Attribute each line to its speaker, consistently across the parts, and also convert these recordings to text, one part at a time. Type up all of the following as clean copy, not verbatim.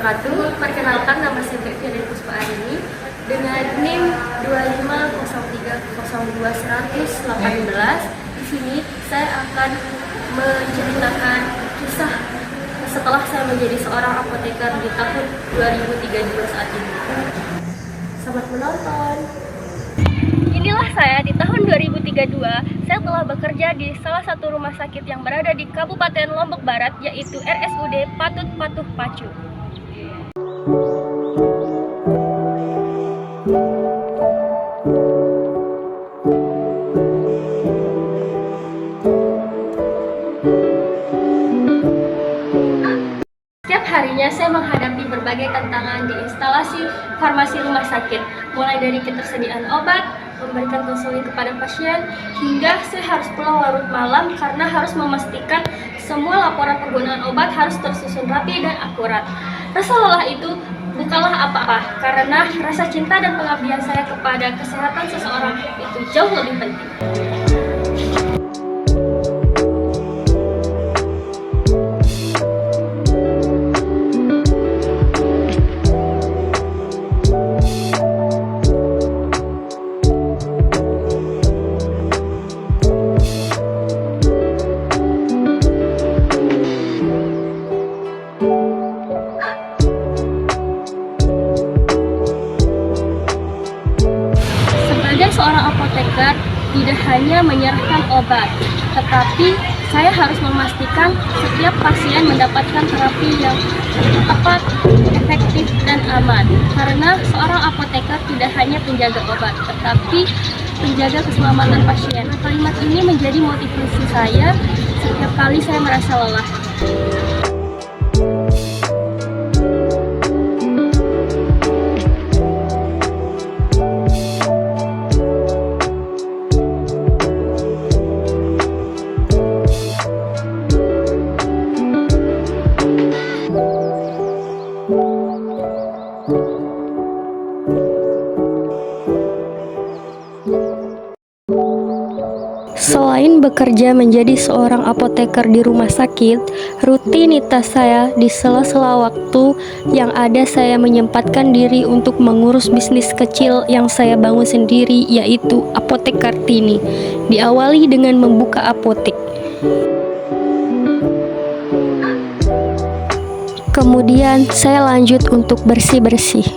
Speaker 1: wabarakatuh. Perkenalkan, nama saya Firin Puspa Arini dengan NIM 250202118. Di sini saya akan menceritakan kisah setelah saya menjadi seorang apoteker di tahun 2032 saat ini. Selamat menonton.
Speaker 2: Inilah saya di tahun 2032. Saya telah bekerja di salah satu rumah sakit yang berada di Kabupaten Lombok Barat, yaitu RSUD Patut Patuh Pacu. Setiap harinya saya menghadapi berbagai tantangan di instalasi farmasi rumah sakit, mulai dari ketersediaan obat, memberikan konseling kepada pasien, hingga saya harus pulang larut malam karena harus memastikan semua laporan penggunaan obat harus tersusun rapi dan akurat. Rasa lelah itu bukanlah apa-apa, karena rasa cinta dan pengabdian saya kepada kesehatan seseorang itu jauh lebih penting. Seorang apoteker tidak hanya menyerahkan obat, tetapi saya harus memastikan setiap pasien mendapatkan terapi yang tepat, efektif, dan aman. Karena seorang apoteker tidak hanya penjaga obat, tetapi penjaga keselamatan pasien. Kalimat ini menjadi motivasi saya setiap kali saya merasa lelah. Selain bekerja menjadi seorang apoteker di rumah sakit, rutinitas saya di sela-sela waktu yang ada saya menyempatkan diri untuk mengurus bisnis kecil yang saya bangun sendiri, yaitu Apotek Kartini. Diawali dengan membuka apotek. Kemudian saya lanjut untuk bersih-bersih.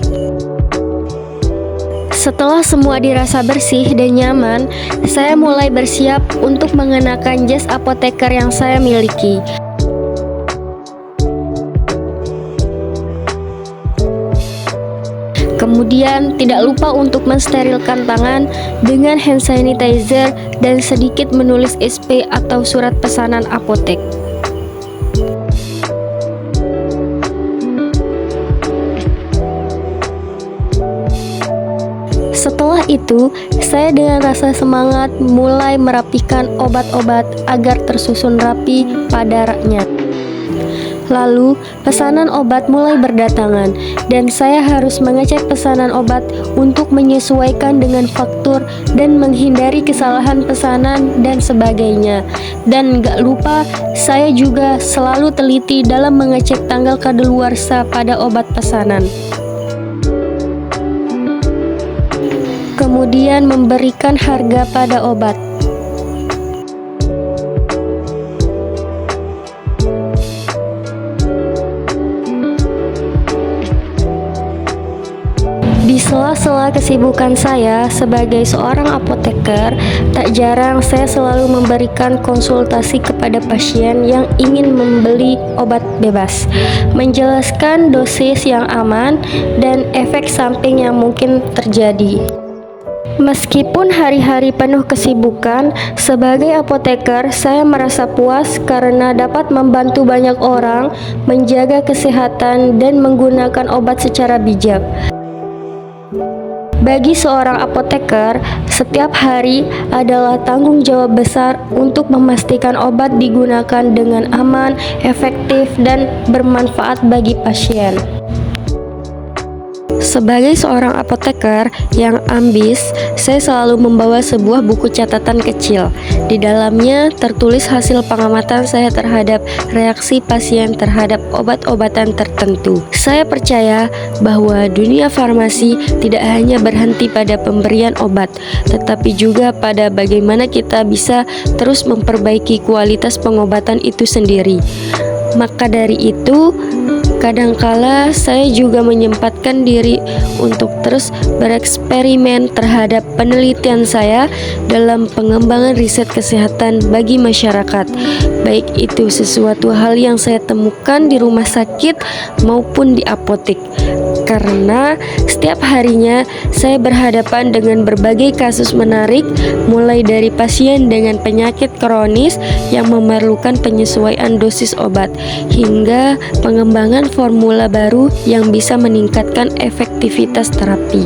Speaker 2: Setelah semua dirasa bersih dan nyaman, saya mulai bersiap untuk mengenakan jas apoteker yang saya miliki. Kemudian tidak lupa untuk mensterilkan tangan dengan hand sanitizer dan sedikit menulis SP atau surat pesanan apotek. Setelah itu, saya dengan rasa semangat mulai merapikan obat-obat agar tersusun rapi pada raknya. Lalu, pesanan obat mulai berdatangan, dan saya harus mengecek pesanan obat untuk menyesuaikan dengan faktur dan menghindari kesalahan pesanan dan sebagainya. Dan gak lupa, saya juga selalu teliti dalam mengecek tanggal kadaluarsa pada obat pesanan. Kemudian memberikan harga pada obat. Di sela-sela kesibukan saya sebagai seorang apoteker, tak jarang saya selalu memberikan konsultasi kepada pasien yang ingin membeli obat bebas, menjelaskan dosis yang aman dan efek samping yang mungkin terjadi. Meskipun hari-hari penuh kesibukan, sebagai apoteker saya merasa puas karena dapat membantu banyak orang menjaga kesehatan dan menggunakan obat secara bijak. Bagi seorang apoteker, setiap hari adalah tanggung jawab besar untuk memastikan obat digunakan dengan aman, efektif, dan bermanfaat bagi pasien. Sebagai seorang apoteker yang ambis, saya selalu membawa sebuah buku catatan kecil. Di dalamnya tertulis hasil pengamatan saya terhadap reaksi pasien terhadap obat-obatan tertentu. Saya percaya bahwa dunia farmasi tidak hanya berhenti pada pemberian obat, tetapi juga pada bagaimana kita bisa terus memperbaiki kualitas pengobatan itu sendiri. Maka dari itu, kadangkala saya juga menyempatkan diri untuk terus bereksperimen terhadap penelitian saya dalam pengembangan riset kesehatan bagi masyarakat, baik itu sesuatu hal yang saya temukan di rumah sakit maupun di apotek. Karena setiap harinya saya berhadapan dengan berbagai kasus menarik, mulai dari pasien dengan penyakit kronis yang memerlukan penyesuaian dosis obat, hingga pengembangan formula baru yang bisa meningkatkan efektivitas terapi.